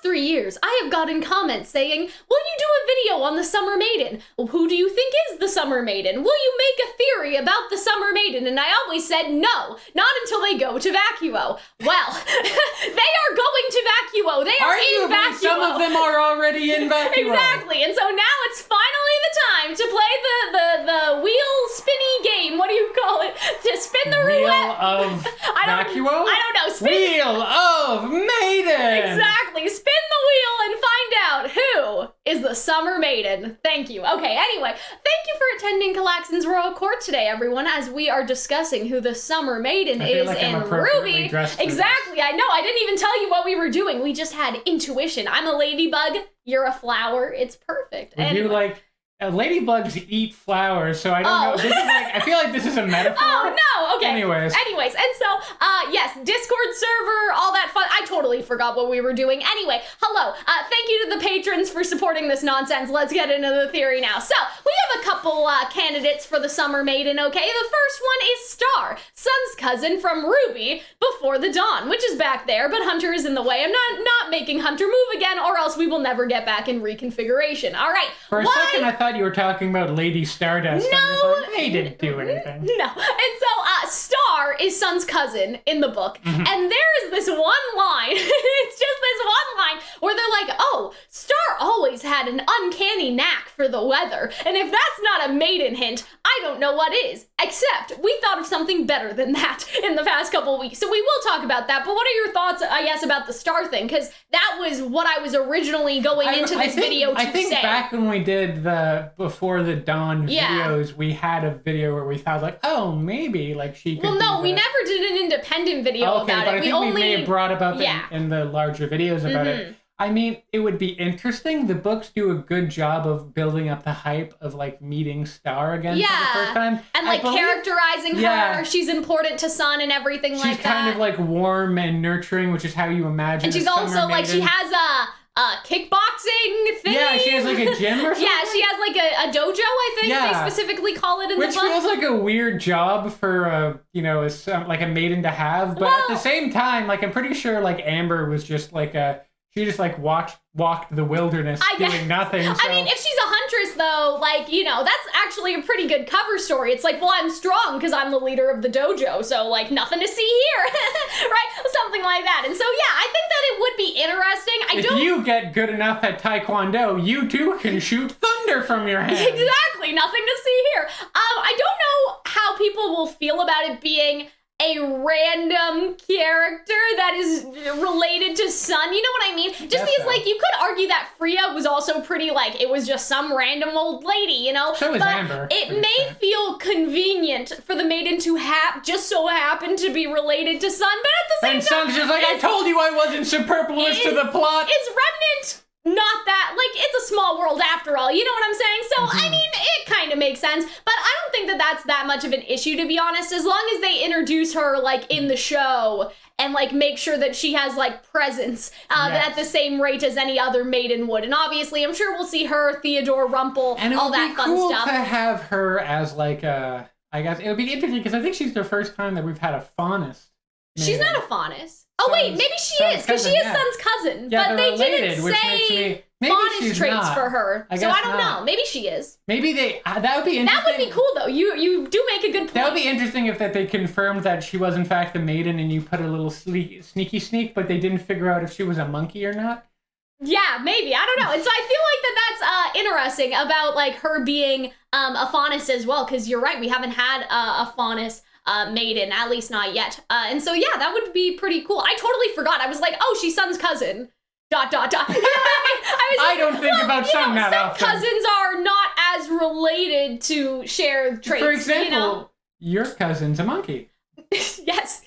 3 years, I have gotten comments saying, will you do a video on the Summer Maiden? Who do you think is the Summer Maiden? Will you make a theory about the Summer Maiden? And I always said no, not until they go to Vacuo. Well, they are going to Vacuo. They are in Vacuo. Some of them are already in Vacuo. Exactly. And so now it's finally the time to play the wheel spinny game. What do you call it? To spin the roulette. Wheel of Vacuo? I don't know. Wheel of Maiden. Exactly. Spin the wheel and find out who is the Summer Maiden. Thank you. Okay, anyway, thank you for attending Calxiyn's Royal Court today, everyone, as we are discussing who the Summer Maiden is like in RWBY. Exactly. I know. I didn't even tell you what we were doing. We just had intuition. I'm a ladybug. You're a flower. It's perfect. You like... ladybugs eat flowers, so I don't know. This is like, I feel like this is a metaphor. Oh, no, okay. Anyways, and so, yes, Discord server, all that fun. I totally forgot what we were doing. Anyway, hello. Thank you to the patrons for supporting this nonsense. Let's get into the theory now. So, we have a couple candidates for the Summer Maiden, okay? The first one is Star, Sun's cousin from RWBY Before the Dawn, which is back there, but Hunter is in the way. I'm not making Hunter move again, or else we will never get back in reconfiguration. All right. For a second, I thought you were talking about Lady Stardust. No, they didn't do anything. No. And so, Star is Sun's cousin in the book, and there is this one line, it's just this one line, where they're like, oh, Star always had an uncanny knack for the weather, and if that's not a maiden hint, I don't know what is. Except, we thought of something better than that in the past couple weeks, so we will talk about that, but what are your thoughts, I guess, about the Star thing? Because that was what I was originally going into this video to say. I think back when we did the Before the Dawn videos, we had a video where we thought, like, oh, maybe, like, she could we never did an independent video about but it. I think we may have brought about that in the larger videos about it. I mean, it would be interesting. The books do a good job of building up the hype of, like, meeting Star again for the first time. And, like, characterizing her. She's important to Sun and everything like that. She's kind of, like, warm and nurturing, which is how you imagine And she's also, like, she has a kickboxing thing. Yeah, she has, like, a gym or something. Yeah, she has, like, a dojo, I think they specifically call it in the book. Which feels like a weird job for, like, a maiden to have. But at the same time, like, I'm pretty sure, like, Amber was just, like, she just, like, walked the wilderness doing nothing. So. I mean, if she's a huntress, though, like, that's actually a pretty good cover story. It's like, well, I'm strong because I'm the leader of the dojo, so, like, nothing to see here, right? Something like that. And so, yeah, I think that it would be interesting. If you get good enough at Taekwondo, you, too, can shoot thunder from your hands. Exactly. Nothing to see here. I don't know how people will feel about it being a random character that is related to Sun, you know what I mean? Just because, like, you could argue that Freya was also pretty, like, it was just some random old lady, you know? So is Amber. It may feel convenient for the maiden to just so happen to be related to Sun, but at the same time... And Sun's just like, I told you I wasn't superfluous to the plot! It's Remnant... Not that, like, it's a small world after all, you know what I'm saying? So, I mean, it kind of makes sense, but I don't think that that's that much of an issue, to be honest, as long as they introduce her, like, in the show and, like, make sure that she has, like, presence at the same rate as any other maiden would. And obviously, I'm sure we'll see her, Theodore, Rumple, all that fun stuff. And it would be cool to have her as, like, I guess, it would be interesting, because I think she's the first time that we've had a faunus. She's not a faunus. Oh, wait, maybe she is, because she is Sun's cousin. Yeah, but they related, didn't say faunus traits for her. So I don't know. Maybe she is. Maybe that would be interesting. That would be cool, though. You do make a good point. That would be interesting if they confirmed that she was, in fact, the maiden, and you put a little sneaky sneak, but they didn't figure out if she was a monkey or not. Yeah, maybe. I don't know. And so I feel like that's interesting about, like, her being a faunus as well, because you're right. We haven't had a faunus maiden, at least not yet. And so, yeah, that would be pretty cool. I totally forgot. I was like, oh, she's Sun's cousin. ... You know what I mean? I don't think about Sun that often. Some cousins are not as related to share traits. For example, your cousin's a monkey. Yes.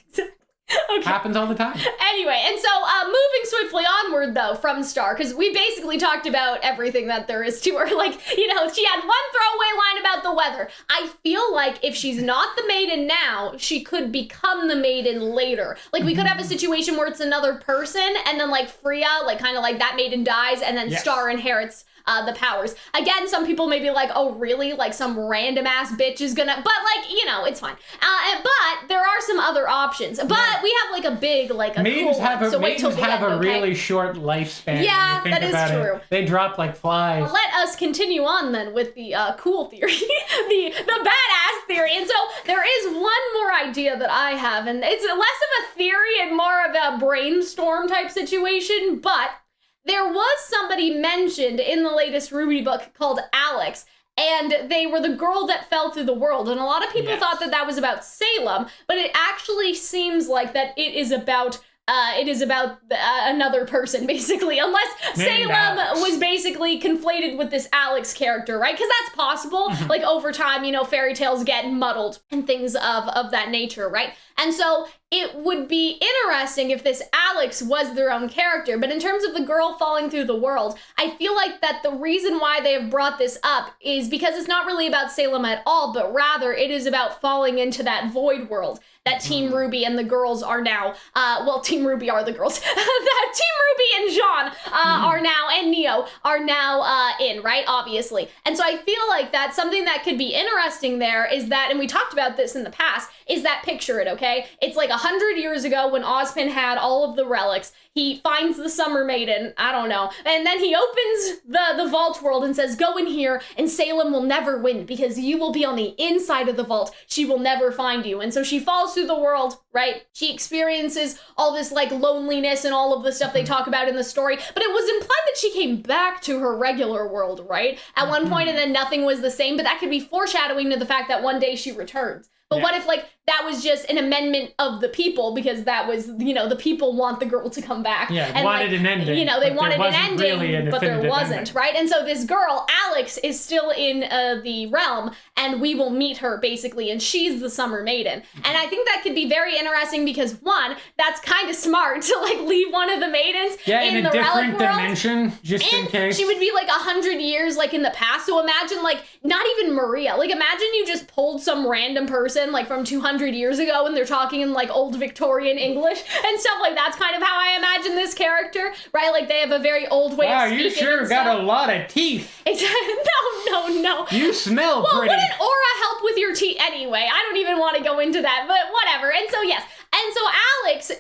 Okay. Happens all the time. Anyway, and so moving swiftly onward, though, from Star, because we basically talked about everything that there is to her. Like, she had one throwaway line about the weather. I feel like if she's not the maiden now, she could become the maiden later. Like, we could have a situation where it's another person, and then, like, Freya, like, kind of like that maiden dies, and then Star inherits the powers. Again, some people may be like, oh, really? Like some random ass bitch is gonna, but like, you know, it's fine. But there are some other options. But we have like a big, like a maidens cool have one. So wait till maidens the have end, a okay? really short lifespan. Yeah, when you think that is about true. It. They drop like flies. Well, let us continue on then with the cool theory, the badass theory. And so there is one more idea that I have, and it's less of a theory and more of a brainstorm type situation, but there was somebody mentioned in the latest RWBY book called Alex, and they were the girl that fell through the world. And a lot of people thought that that was about Salem, but it actually seems like that it is about another person, basically, unless Salem was basically conflated with this Alex character, right? Because that's possible. Like over time, you know, fairy tales get muddled and things of that nature, right? And so it would be interesting if this Alex was their own character. But in terms of the girl falling through the world, I feel like that the reason why they have brought this up is because it's not really about Salem at all, but rather it is about falling into that void world that Team RWBY and the girls are now, Team RWBY are the girls, that Team RWBY and Jean are now, and Neo are now in, right, obviously. And so I feel like that something that could be interesting there is that, and we talked about this in the past, is that picture it, okay? It's like 100 years ago when Ozpin had all of the relics. He finds the Summer Maiden, I don't know, and then he opens the vault world and says, go in here and Salem will never win because you will be on the inside of the vault. She will never find you. And so she falls through the world, right? She experiences all this like loneliness and all of the stuff they talk about in the story, but it was implied that she came back to her regular world, right? At one point, and then nothing was the same, but that could be foreshadowing to the fact that one day she returns. But what if, like, that was just an amendment of the people because that was, you know, the people want the girl to come back. Yeah, and wanted like, an ending. You know, they wanted an ending, really but there wasn't, ending. right? And so this girl, Alex, is still in the realm, and we will meet her, basically, and she's the Summer Maiden. And I think that could be very interesting because, one, that's kind of smart to, like, leave one of the maidens in the relic world. Dimension, just in case. She would be, like, 100 years, like, in the past. So imagine, like, not even Maria. Like, imagine you just pulled some random person, like, from 200 years ago, and they're talking in, like, old Victorian English and stuff like that's kind of how I imagine this character, right? Like, they have a very old way of speaking. Wow, you sure got a lot of teeth. No. You smell pretty. Well, wouldn't aura help with your teeth? Anyway, I don't even want to go into that, but whatever. And so, yes. And so Alex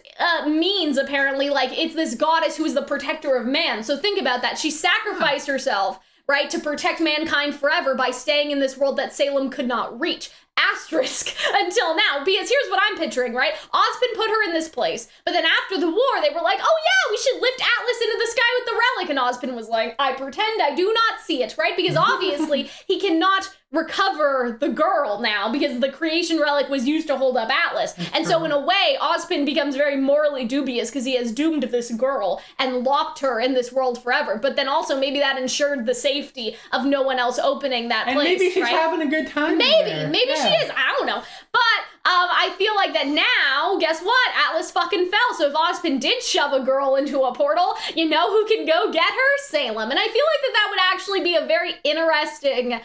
means, apparently, like, it's this goddess who is the protector of man. So think about that. She sacrificed herself, right, to protect mankind forever by staying in this world that Salem could not reach. Asterisk until now, because here's what I'm picturing, right? Ozpin put her in this place, but then after the war, they were like, oh yeah, we should lift Atlas into the sky with the relic, and Ozpin was like, I pretend I do not see it, right? Because obviously he cannot recover the girl now because the creation relic was used to hold up Atlas. And so in a way, Ozpin becomes very morally dubious because he has doomed this girl and locked her in this world forever. But then also maybe that ensured the safety of no one else opening that place. And maybe she's right? having a good time. Maybe she is. I don't know. But I feel like that now, guess what? Atlas fucking fell. So if Ozpin did shove a girl into a portal, you know who can go get her? Salem. And I feel like that would actually be a very interesting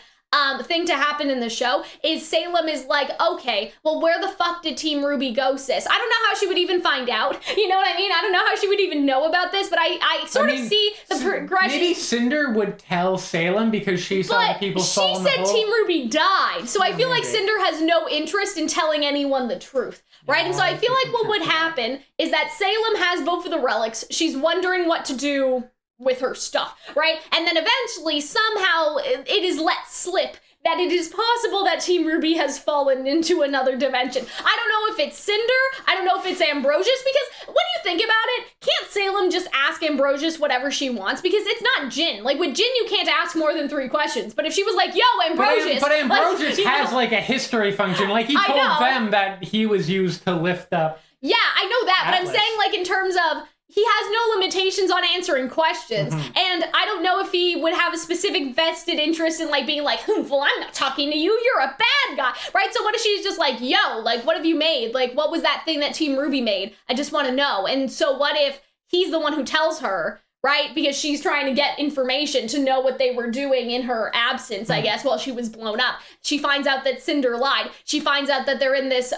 thing to happen in the show is Salem is like, okay, well, where the fuck did Team RWBY go, sis? I don't know how she would even find out. You know what I mean? I don't know how she would even know about this, but I sort of see the progression. Maybe Cinder would tell Salem because she saw the people fall in the hole. She said Team RWBY died, so I feel like Cinder has no interest in telling anyone the truth, right? And so I feel like what would happen is that Salem has both of the relics. She's wondering what to do with her stuff, right? And then eventually, somehow, it is let slip that it is possible that Team RWBY has fallen into another dimension. I don't know if it's Cinder, I don't know if it's Ambrosius, because when you think about it, can't Salem just ask Ambrosius whatever she wants? Because it's not Jin. Like, with Jin, you can't ask more than 3 questions. But if she was like, yo, Ambrosius... But Ambrosius has, like, a history function. Like, he told them that he was used to lift up... Yeah, I know that, Atlas. but I'm saying, like, in terms of... He has no limitations on answering questions, and I don't know if he would have a specific vested interest in, like, being like, well, I'm not talking to you, you're a bad guy, right? So what if she's just like, yo, like, what have you made? Like, what was that thing that Team RWBY made? I just want to know. And so what if he's the one who tells her, right? Because she's trying to get information to know what they were doing in her absence, I guess, while she was blown up. She finds out that Cinder lied. She finds out that they're in this,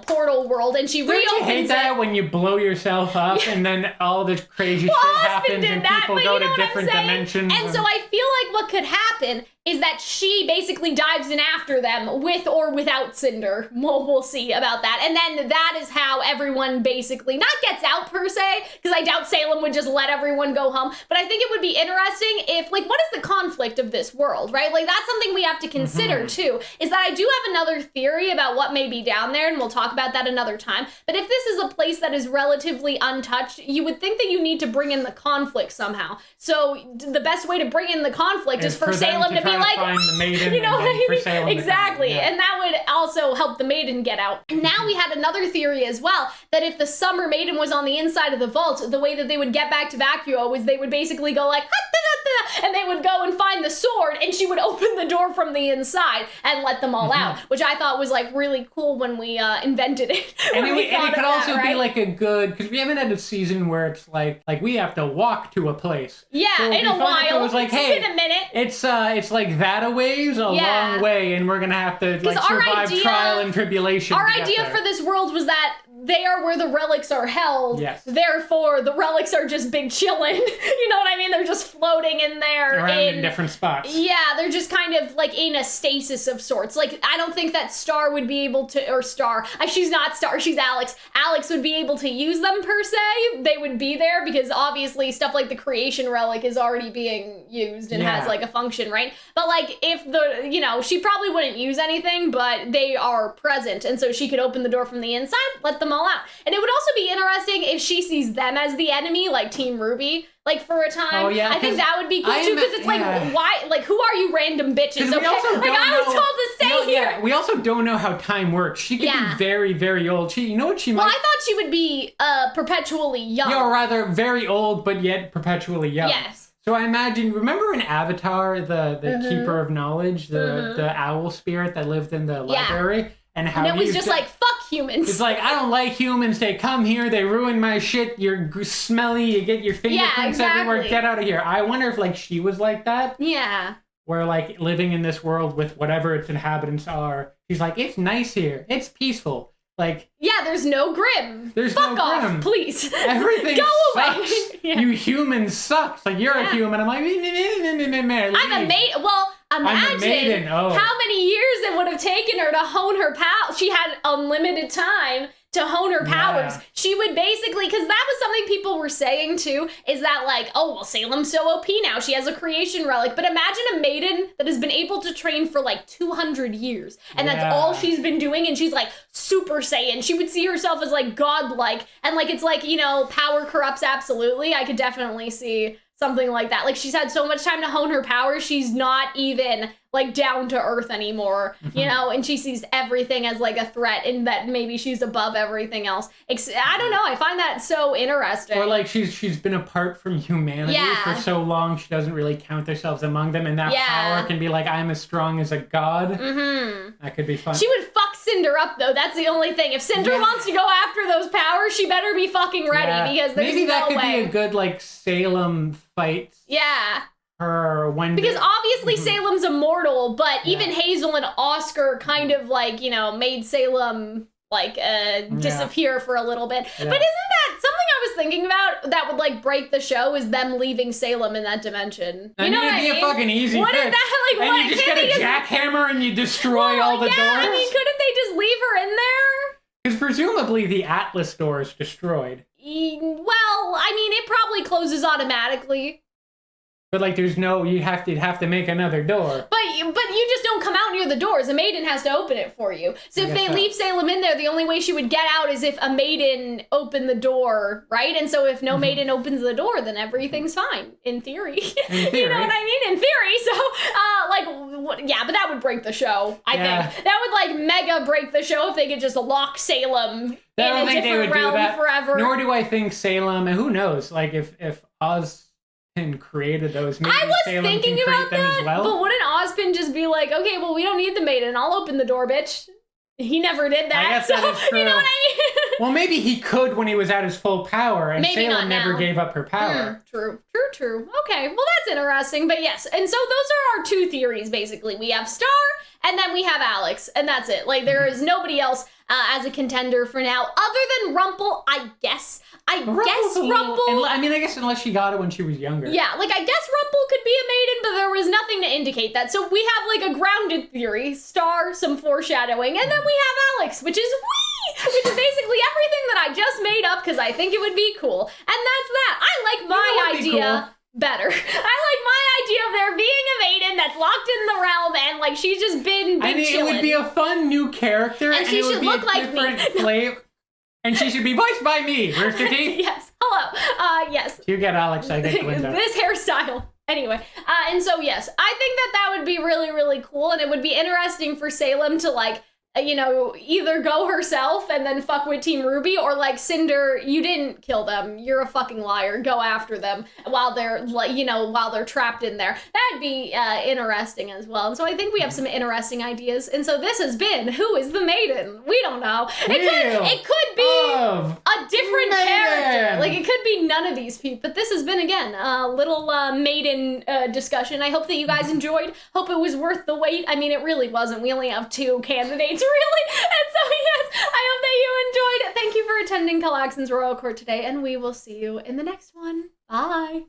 portal world, and she reopens it. Don't you hate that when you blow yourself up and then all this crazy shit happens and people go to different dimensions? And so I feel like what could happen is that she basically dives in after them with or without Cinder. We'll see about that. And then that is how everyone basically, not gets out per se, because I doubt Salem would just let everyone go home, but I think it would be interesting if, like, what is the conflict of this world, right? Like, that's something we have to consider too, is that I do have another theory about what may be down there, and we'll talk about that another time. But if this is a place that is relatively untouched, you would think that you need to bring in the conflict somehow. So the best way to bring in the conflict is for Salem to be like, find the maiden, you know what I mean? Salem Exactly. Yeah. And that would also help the maiden get out. And now we had another theory as well, that if the Summer Maiden was on the inside of the vault, the way that they would get back to Vacuo was they would basically go like, and they would go and find the sword, and she would open the door from the inside and let them all out, which I thought was like really cool when we invented it. And it could also be like a good, because we haven't had a season where it's like we have to walk to a place. Yeah, so in a while. It was like, hey, it's been a minute. It's like that a ways, long way, and we're gonna have to like survive trial and tribulation. Our idea for this world was that they are where the relics are held. Yes. Therefore, the relics are just big chillin'. You know what I mean? They're just floating in there. Around in different spots. Yeah, they're just kind of like in a stasis of sorts. Like, I don't think that Star would be able to, or Star, she's not Star, she's Alex. Alex would be able to use them per se. They would be there because obviously stuff like the creation relic is already being used and has like a function, right? But like if she probably wouldn't use anything, but they are present. And so she could open the door from the inside, let them all out. And it would also be interesting if she sees them as the enemy, like Team RWBY, like for a time. Oh, yeah, I think that would be cool too, because it's like, why, like, who are you random bitches? Okay, I was told to stay here. Yeah, we also don't know how time works. She could be very, very old. You know what she might? Well, I thought she would be perpetually young. Yeah, or rather very old, but yet perpetually young. Yes. So I imagine, remember in Avatar, the Keeper of Knowledge, the owl spirit that lived in the library? And how it was just like, fuck humans. It's like, I don't like humans. They come here, they ruin my shit. You're smelly, you get your fingerprints everywhere. Get out of here. I wonder if like she was like that. Yeah. Where like living in this world with whatever its inhabitants are. She's like, it's nice here. It's peaceful. Like, yeah, there's no Grim. There's Fuck no off, Grim. Please. Everything sucks. You humans suck. Like, you're a human. I'm like, I'm a maiden. Well, imagine how many years it would have taken her to hone her power. She had unlimited time to hone her powers. Yeah. She would basically, because that was something people were saying too, is that like, oh, well, Salem's so OP now. She has a creation relic. But imagine a maiden that has been able to train for like 200 years. And that's all she's been doing. And she's like Super Saiyan. She would see herself as like godlike. And like, it's like, power corrupts absolutely. I could definitely see something like that. Like, she's had so much time to hone her powers, she's not even like down to earth anymore, and she sees everything as like a threat, and that maybe she's above everything else. I don't know, I find that so interesting. Or like she's been apart from humanity for so long, she doesn't really count herself among them, and that power can be like, I'm as strong as a god. That could be fun. She would fuck Cinder up though, that's the only thing. If Cinder wants to go after those powers, she better be fucking ready, because there's maybe that no could way. Be a good like Salem fight. Yeah. Her when because obviously Salem's immortal, but even Hazel and Oscar kind of like made Salem like disappear for a little bit. But isn't that something I was thinking about that would like break the show, is them leaving Salem in that dimension? You know what I mean? It'd be a fucking easy fix. And you just get a jackhammer and you destroy all the doors. I mean, couldn't they just leave her in there? Because presumably the Atlas door is destroyed. Well, I mean, it probably closes automatically. But like, there's no, you have to make another door. But you just don't come out near the doors. A maiden has to open it for you. So if they leave Salem in there, the only way she would get out is if a maiden opened the door, right? And so if no maiden opens the door, then everything's fine, in theory. In theory. You know what I mean? In theory. So, but that would break the show, I think. That would like mega break the show if they could just lock Salem in a different realm forever. Nor do I think Salem, and who knows, like if Ozpin created those, maybe I was Salem thinking can about create them that, as well. but wouldn't Ozpin just be like, okay, well, we don't need the maiden, I'll open the door, bitch. He never did that, I guess so that is true. you know what I mean? Well, maybe he could when he was at his full power, and Maybe Salem not never now. gave up her power. True. Okay, well that's interesting, but yes. And so those are our two theories, basically. We have Star, and then we have Alex, and that's it. Like, there is nobody else as a contender for now, other than Rumple, I guess. I guess Rumple... I guess unless she got it when she was younger. Yeah, like, I guess Rumple could be a maiden, but there was nothing to indicate that. So we have, like, a grounded theory, Star, some foreshadowing, and then we have Alex, which is which is basically everything that I just made up because I think it would be cool. And that's that. I like my idea better. I like my idea of there being a maiden that's locked in the realm and, like, she's just been I think chilling. it would be a fun new character, and she should look like me. Flavor. And she should be voiced by me, Rooster Teeth. Yes. Hello. Yes. You get Alex, I get Glinda. This hairstyle. Anyway, and so yes, I think that would be really, really cool, and it would be interesting for Salem to, like, you know, either go herself and then fuck with Team RWBY, or like, Cinder, you didn't kill them. You're a fucking liar. Go after them while they're, like, you know, while they're trapped in there. That'd be interesting as well. And so I think we have some interesting ideas. And so this has been Who is the Maiden? We don't know. It could be a different character. Like, it could be none of these people. But this has been, again, a little maiden discussion. I hope that you guys enjoyed. Hope it was worth the wait. I mean, it really wasn't. We only have 2 candidates, really. And so, yes, I hope that you enjoyed. Thank you for attending Calxiyn's Royal Court today, and we will see you in the next one. Bye.